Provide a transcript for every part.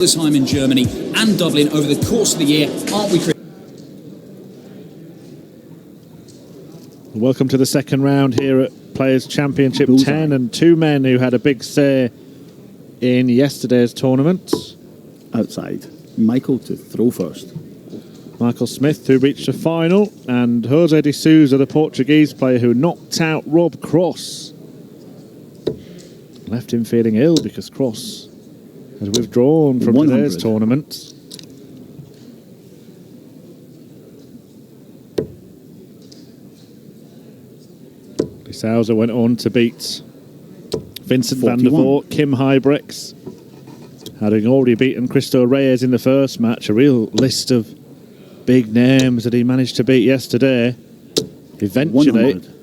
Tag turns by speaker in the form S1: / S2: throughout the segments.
S1: the time in Germany and Dublin over the course of the year, aren't we, Chris?
S2: Welcome to the second round here at Players Championship 10, and two men who had a big say in yesterday's tournament.
S3: Outside, Michael to throw first.
S2: Michael Smith, who reached the final, and Jose de Sousa, the Portuguese player who knocked out Rob Cross. Left him feeling ill because Cross has withdrawn from today's tournament. De Sousa went on to beat Vincent
S3: 41.
S2: van der Voort, Kim Huybrechts, having already beaten Cristo Reyes in the first match. A real list of big names that he managed to beat yesterday. Eventually
S3: 100.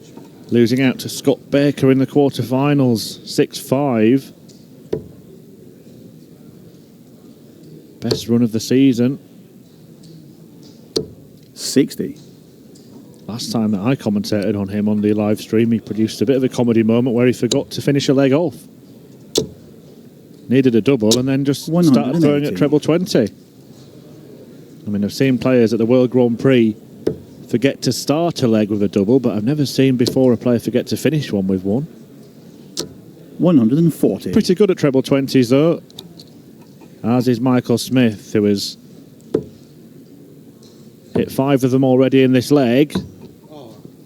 S2: Losing out to Scott Baker in the quarterfinals, 6-5. Best run of the season.
S3: 60.
S2: Last time that I commentated on him on the live stream, he produced a bit of a comedy moment where he forgot to finish a leg off. Needed a double and then just started throwing at treble 20. I mean, I've seen players at the World Grand Prix forget to start a leg with a double, but I've never seen before a player forget to finish one with one.
S3: 140.
S2: Pretty good at treble 20s though, as is Michael Smith, who has hit 5 of them already in this leg.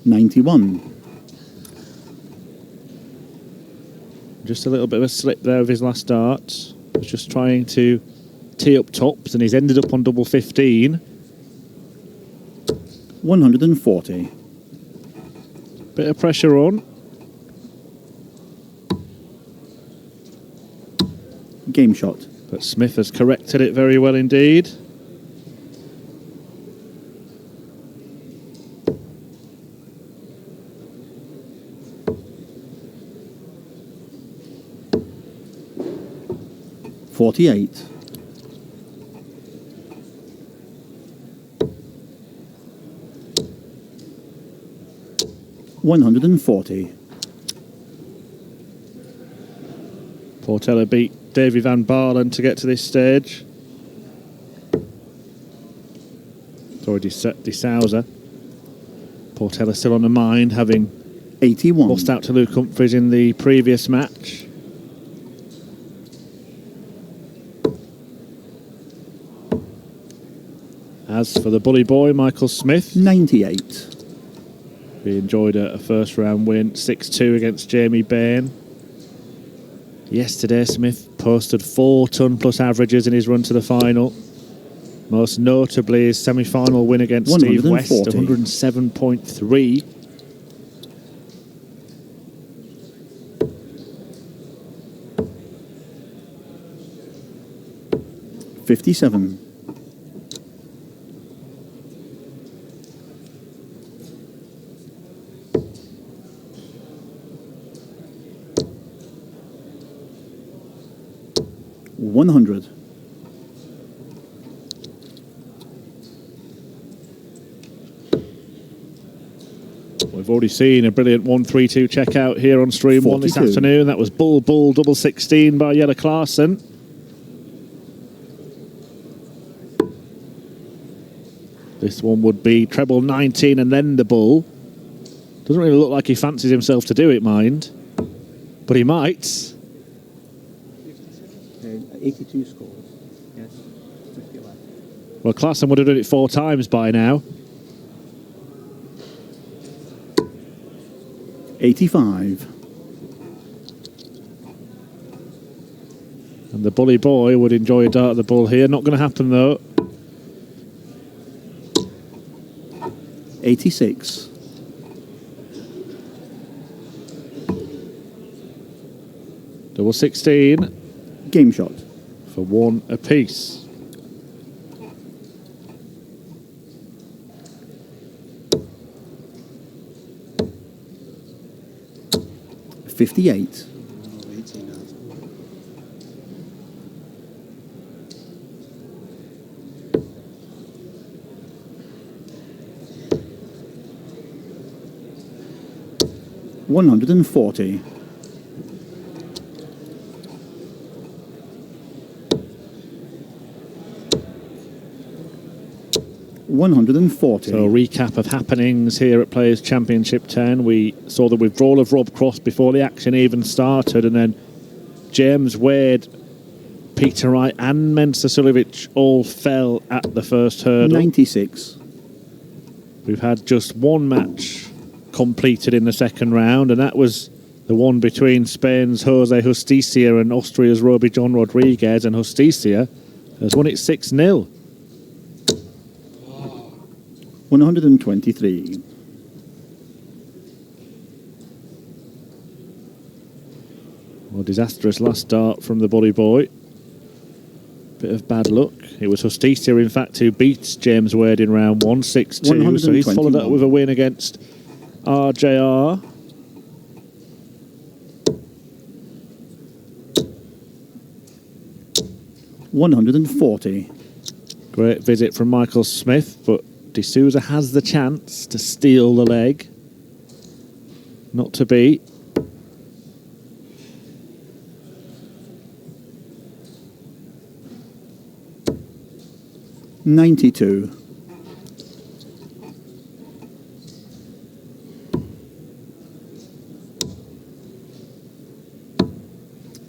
S3: 91.
S2: Just a little bit of a slip there of his last dart. Was just trying to tee up tops, and he's ended up on double 15.
S3: 140.
S2: Bit of pressure on.
S3: Game shot.
S2: But Smith has corrected it very well indeed.
S3: .48. $140.
S2: Portela beat Davy van Baarle to get to this stage. It's already set De Sousa. Portela still on the mind, having
S3: 81.
S2: lost out to Luke Humphries in the previous match. As for the bully boy, Michael Smith,
S3: 98.
S2: he enjoyed a first round win, 6-2 against Jamie Bain. Yesterday, Smith posted 4 ton plus averages in his run to the final. Most notably his semi-final win against Steve West, 107.3.
S3: $57. $100.
S2: We've already seen a brilliant 1-3-2 checkout here on stream 1 this afternoon. That was Bull double 16 by Jelle Klaassen. This one would be treble 19 and then the bull. Doesn't really look like he fancies himself to do it, mind. But he might.
S3: 82 scores. Yes. 50 left.
S2: Well, Klaassen would have done it 4 times by now.
S3: 85.
S2: And the bully boy would enjoy a dart at the bull here. Not going to happen though.
S3: 86.
S2: Double 16.
S3: Game shot.
S2: For 1 apiece.
S3: $58. $140. 140.
S2: So a recap of happenings here at Players Championship 10. We saw the withdrawal of Rob Cross before the action even started, and then James Wade, Peter Wright and Mensa Suljovic all fell at the first hurdle.
S3: 96.
S2: We've had just one match completed in the second round, and that was the one between Spain's Jose Justicia and Austria's Roby John Rodriguez, and Justicia has won it 6-0.
S3: 123.
S2: Well, disastrous last start from the Bully Boy. Bit of bad luck. It was Justicia, in fact, who beat James Wade in round 1, 6-2. So he's followed up with a win against RJR.
S3: $140.
S2: Great visit from Michael Smith, but De Sousa has the chance to steal the leg. Not to be.
S3: $92.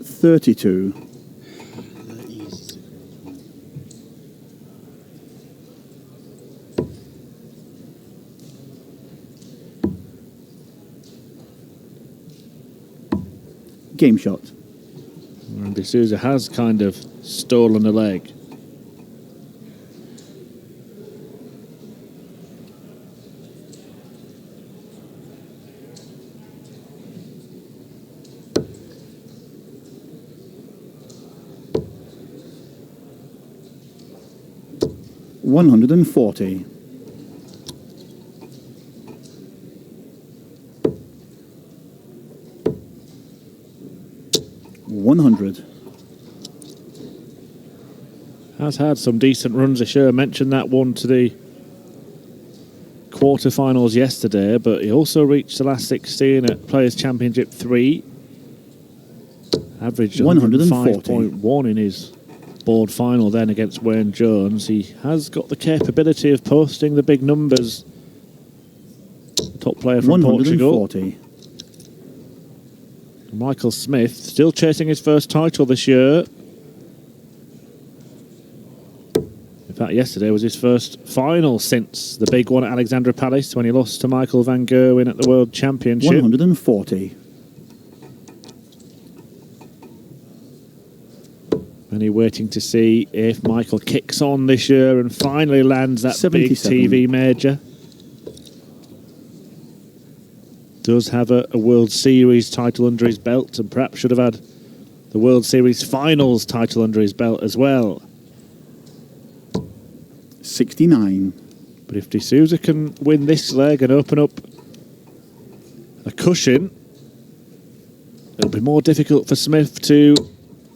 S3: $32. Game shot.
S2: And De Sousa has kind of stolen a leg.
S3: $140. $100.
S2: Has had some decent runs this year. I mentioned that one to the quarterfinals yesterday, but he also reached the last 16 at Players Championship 3. Averaged 105.1 in his board final then against Wayne Jones. He has got the capability of posting the big numbers. Top player from Portugal. Michael Smith still chasing his first title this year. In fact, yesterday was his first final since the big one at Alexandra Palace when he lost to Michael van Gerwen at the World Championship.
S3: 140.
S2: And he's waiting to see if Michael kicks on this year and finally lands that
S3: 77.
S2: big TV major. Does have a World Series title under his belt, and perhaps should have had the World Series Finals title under his belt as well.
S3: 69.
S2: But if De Sousa can win this leg and open up a cushion, it'll be more difficult for Smith to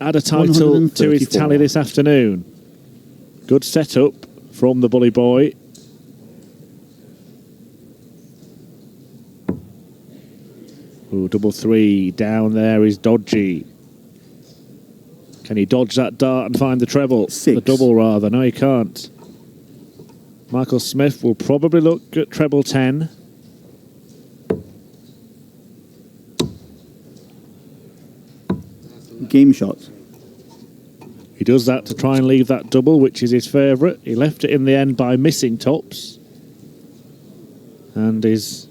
S2: add a title to his tally this afternoon. Good setup from the Bully Boy. Ooh, double three down there is dodgy. Can he dodge that dart and find the treble?
S3: 6.
S2: The double, rather. No, he can't. Michael Smith will probably look at treble 10.
S3: Game shot.
S2: He does that to try and leave that double, which is his favourite. He left it in the end by missing tops. And is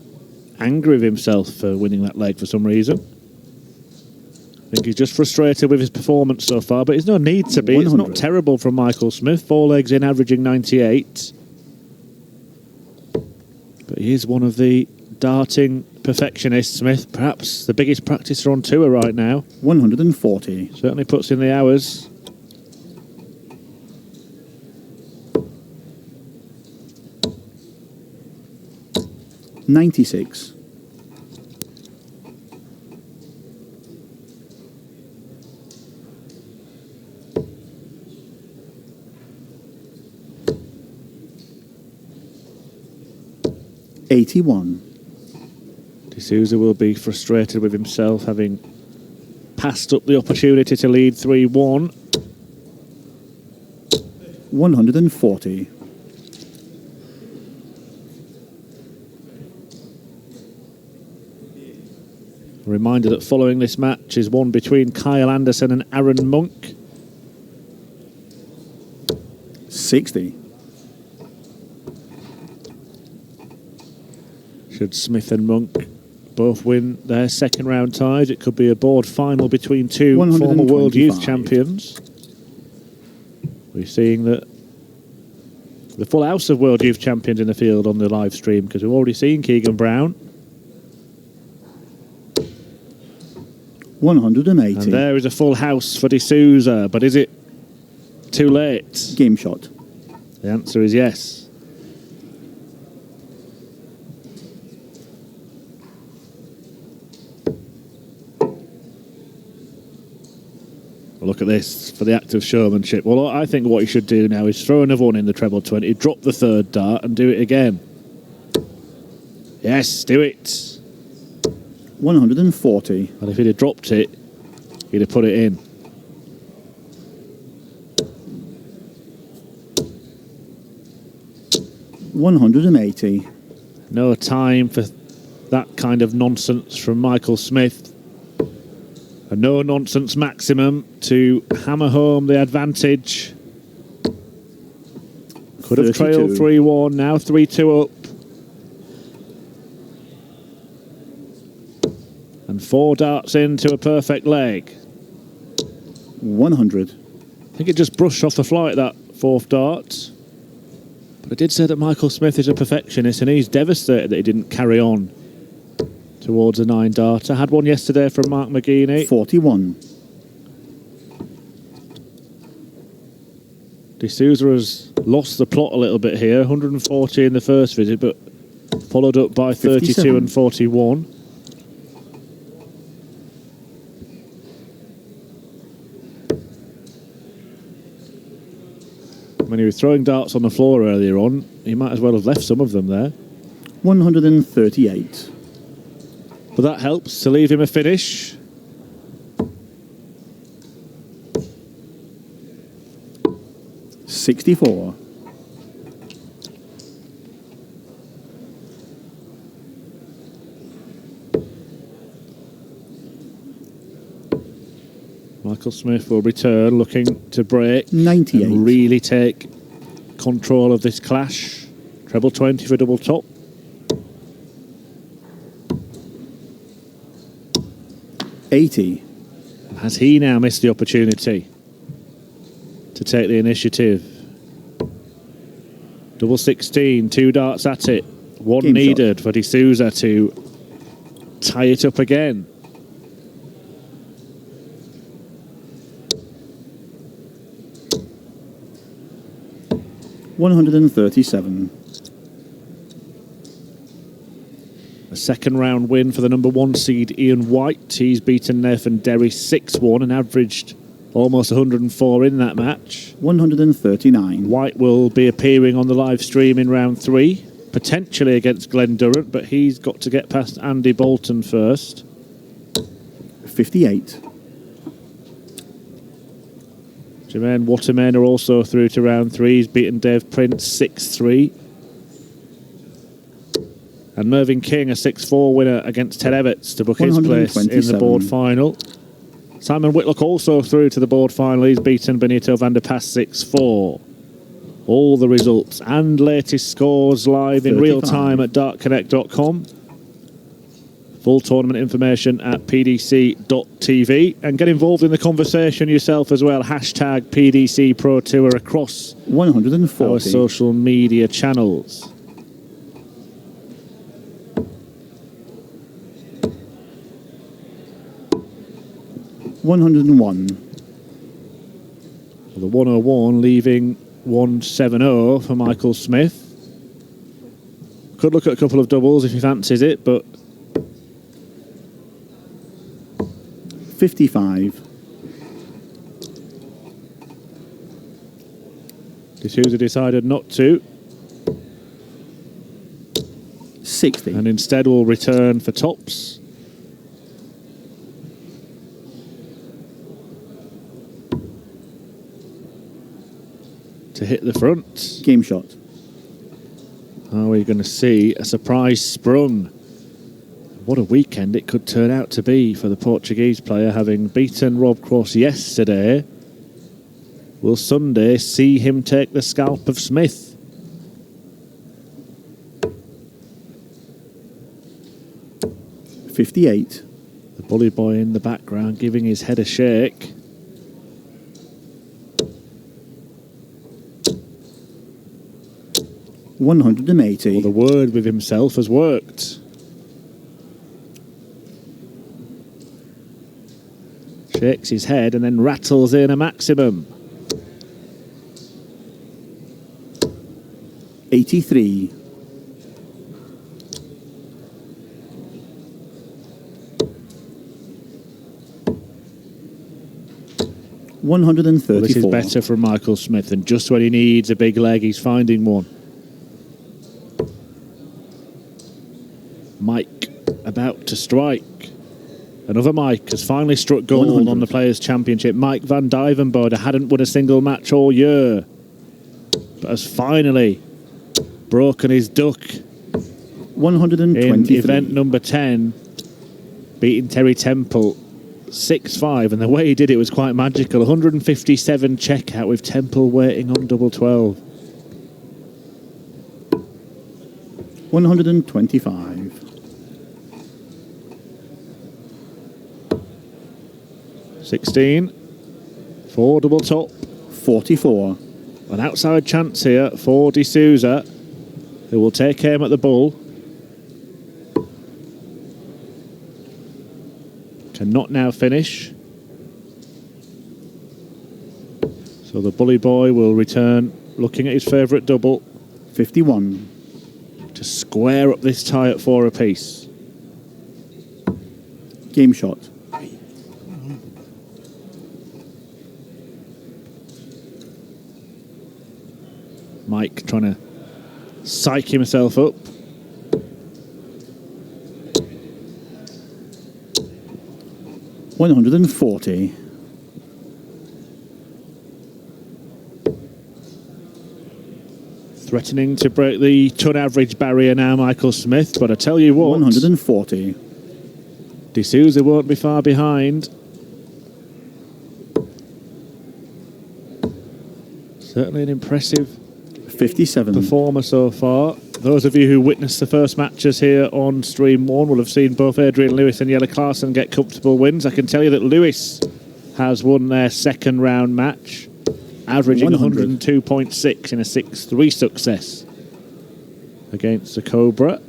S2: angry with himself for winning that leg for some reason. I think he's just frustrated with his performance so far, but there's no need to be.
S3: 100.
S2: It's not terrible from Michael Smith. 4 legs in, averaging 98. But he is one of the darting perfectionists, Smith. Perhaps the biggest practicer on tour right now.
S3: 140.
S2: Certainly puts in the hours.
S3: $96. $81.
S2: De Sousa will be frustrated with himself, having passed up the opportunity to lead 3-1.
S3: 140.
S2: reminder that following this match is one between Kyle Anderson and Aaron Monk.
S3: 60.
S2: Should Smith and Monk both win their second round ties, it could be a board final between two former World Youth Champions. We're seeing that the full house of World Youth Champions in the field on the live stream, because we've already seen Keegan Brown.
S3: 180.
S2: And there is a full house for De Sousa, but is it too late?
S3: Game shot.
S2: The answer is yes. Look at this for the act of showmanship. Well, I think what you should do now is throw another one in the treble 20, drop the third dart and do it again. Yes, do it.
S3: 140.
S2: And if he'd have dropped it, he'd have put it in.
S3: $180.
S2: No time for that kind of nonsense from Michael Smith. A no-nonsense maximum to hammer home the advantage. Could have
S3: 32.
S2: trailed 3-1, now 3-2 up. And 4 darts into a perfect leg.
S3: 100.
S2: I think it just brushed off the flight, that fourth dart. But I did say that Michael Smith is a perfectionist, and he's devastated that he didn't carry on towards a 9 dart. I had one yesterday from Mark McGeaney.
S3: 41.
S2: De Sousa has lost the plot a little bit here. 140 in the first visit, but followed up by 32
S3: 57.
S2: and 41. When he was throwing darts on the floor earlier on, he might as well have left some of them there.
S3: 138.
S2: But that helps to leave him a finish.
S3: $64.
S2: Michael Smith will return, looking to break
S3: 98.
S2: and really take control of this clash. Treble 20 for double top.
S3: 80.
S2: Has he now missed the opportunity to take the initiative? Double 16, 2 darts at it. One
S3: Game
S2: needed
S3: shot.
S2: for De Sousa to tie it up again.
S3: $137.
S2: A second round win for the number 1 seed Ian White. He's beaten Nathan Derry 6-1 and averaged almost 104 in that match.
S3: 139.
S2: White will be appearing on the live stream in round 3, potentially against Glenn Durrant, but he's got to get past Andy Bolton first.
S3: 58.
S2: Jermaine Waterman are also through to round 3. He's beaten Dave Prince 6-3. And Mervyn King, a 6-4 winner against Ted Everts to book his place in the board final. Simon Whitlock also through to the board final. He's beaten Benito van der Pas 6-4. All the results and latest scores live in real time at dartconnect.com. Full tournament information at pdc.tv. And get involved in the conversation yourself as well. Hashtag PDC Pro Tour across
S3: 140.
S2: our social media channels.
S3: $101.
S2: The 101 leaving 170 for Michael Smith. Could look at a couple of doubles if he fancies it, but
S3: 55.
S2: De Sousa decided not to,
S3: 60.
S2: and instead will return for tops. To hit the front.
S3: Game shot.
S2: Are we going to see a surprise sprung What a weekend it could turn out to be for the Portuguese player, having beaten Rob Cross yesterday. Will Sunday see him take the scalp of Smith?
S3: .58.
S2: The bully boy in the background giving his head a shake.
S3: .180.
S2: Well, the word with himself has worked. Shakes his head and then rattles in a maximum.
S3: 83. .134.
S2: Well, this is better from Michael Smith, and just when he needs a big leg, he's finding one. Mike about to strike. Another Mike has finally struck gold
S3: 100.
S2: on the Players' Championship. Mike van Dijvenbode hadn't won a single match all year, but has finally broken his duck
S3: 123.
S2: in event number 10, beating Terry Temple 6-5, and the way he did it was quite magical. 157 checkout with Temple waiting on double 12.
S3: 125.
S2: 16 for double top.
S3: 44.
S2: An outside chance here for De Sousa, who will take aim at the bull. Cannot now finish. So the bully boy will return, looking at his favourite double.
S3: 51.
S2: To square up this tie at 4 apiece.
S3: Game shot.
S2: Mike trying to psych himself up.
S3: .140.
S2: Threatening to break the ton average barrier now, Michael Smith, but I tell you what,
S3: 140.
S2: De Sousa won't be far behind. Certainly an impressive
S3: 57.
S2: performer so far. Those of you who witnessed the first matches here on Stream 1 will have seen both Adrian Lewis and Jelle Klaassen get comfortable wins. I can tell you that Lewis has won their second round match, averaging 102.6 in a 6-3 success against the Cobra.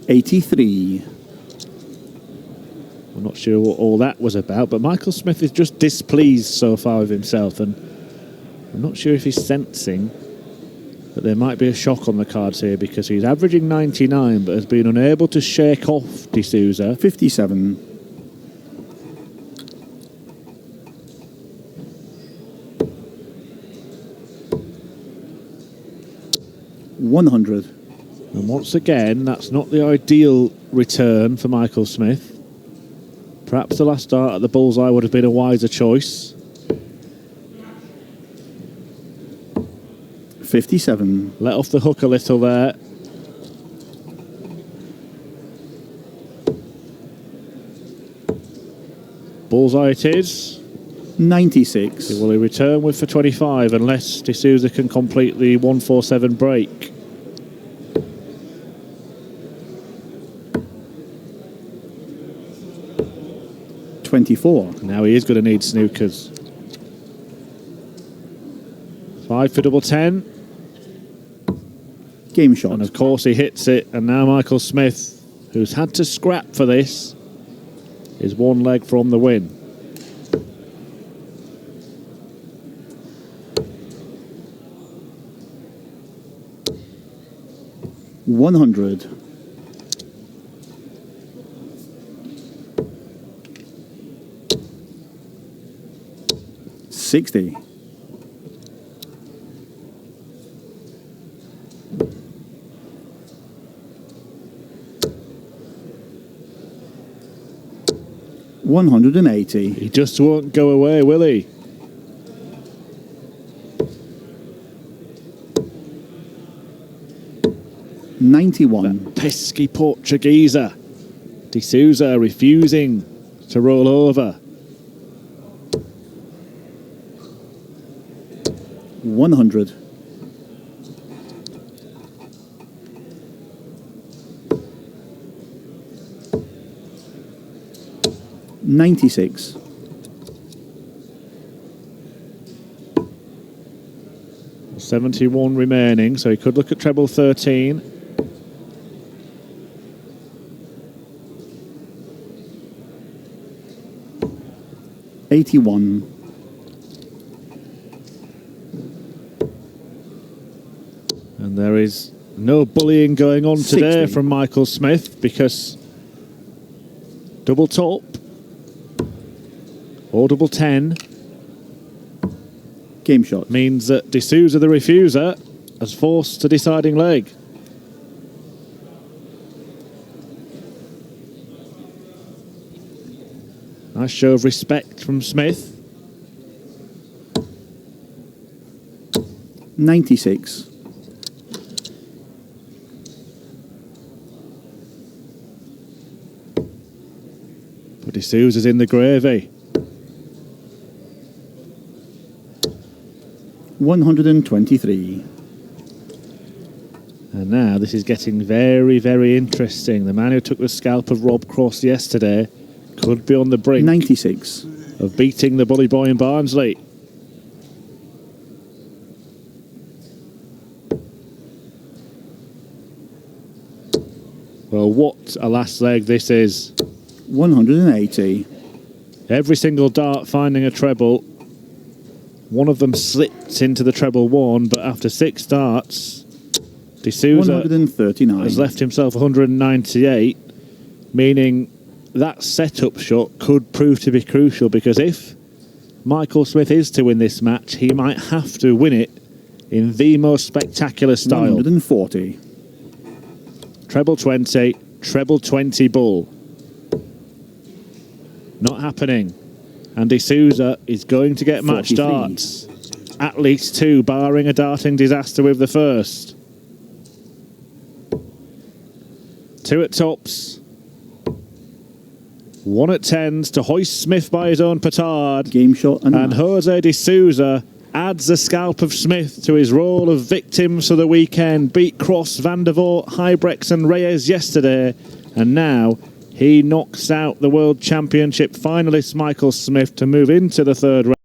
S3: .83.
S2: I'm not sure what all that was about, but Michael Smith is just displeased so far with himself, and I'm not sure if he's sensing that there might be a shock on the cards here, because he's averaging 99 but has been unable to shake off De Sousa.
S3: 57. 100.
S2: And once again, that's not the ideal return for Michael Smith. Perhaps the last start at the bullseye would have been a wiser choice.
S3: 57.
S2: Let off the hook a little there. Bullseye it is.
S3: 96.
S2: Will he return with for 25 unless De Sousa can complete the 147 break?
S3: .24.
S2: Now he is going to need snookers. 5 for double 10.
S3: Game shot.
S2: And of course he hits it. And now Michael Smith, who's had to scrap for this, is one leg from the win.
S3: .100. 60. .180.
S2: He just won't go away, will he?
S3: 91.
S2: Pesky Portugueser. De Sousa refusing to roll over.
S3: 100. $96.
S2: 71 remaining, so he could look at treble 13.
S3: $81.
S2: And there is no bullying going on today
S3: 60.
S2: from Michael Smith, because double top or double 10
S3: Game shot.
S2: means that De Sousa, the refuser, has forced a deciding leg. Nice show of respect from Smith.
S3: 96.
S2: But De Sousa's in the gravy.
S3: 123.
S2: And now this is getting very, very interesting. The man who took the scalp of Rob Cross yesterday could be on the brink
S3: 96.
S2: of beating the bully boy in Barnsley. Well, what a last leg this is.
S3: 180.
S2: Every single dart finding a treble. One of them slipped into the treble one, but after 6 darts, De Sousa
S3: 139.
S2: has left himself 198, meaning that setup shot could prove to be crucial, because if Michael Smith is to win this match, he might have to win it in the most spectacular style.
S3: 140.
S2: Treble 20, treble 20 bull. Not happening. And De Sousa is going to get match
S3: 43.
S2: darts. At least 2, barring a darting disaster with the first. 2 at tops. 1 at 10s to hoist Smith by his own petard.
S3: Game shot and match.
S2: Jose De Sousa adds the scalp of Smith to his roll of victims for the weekend. Beat Cross, Van der Voort, Hybrex and Reyes yesterday. And now he knocks out the World Championship finalist Michael Smith to move into the third round.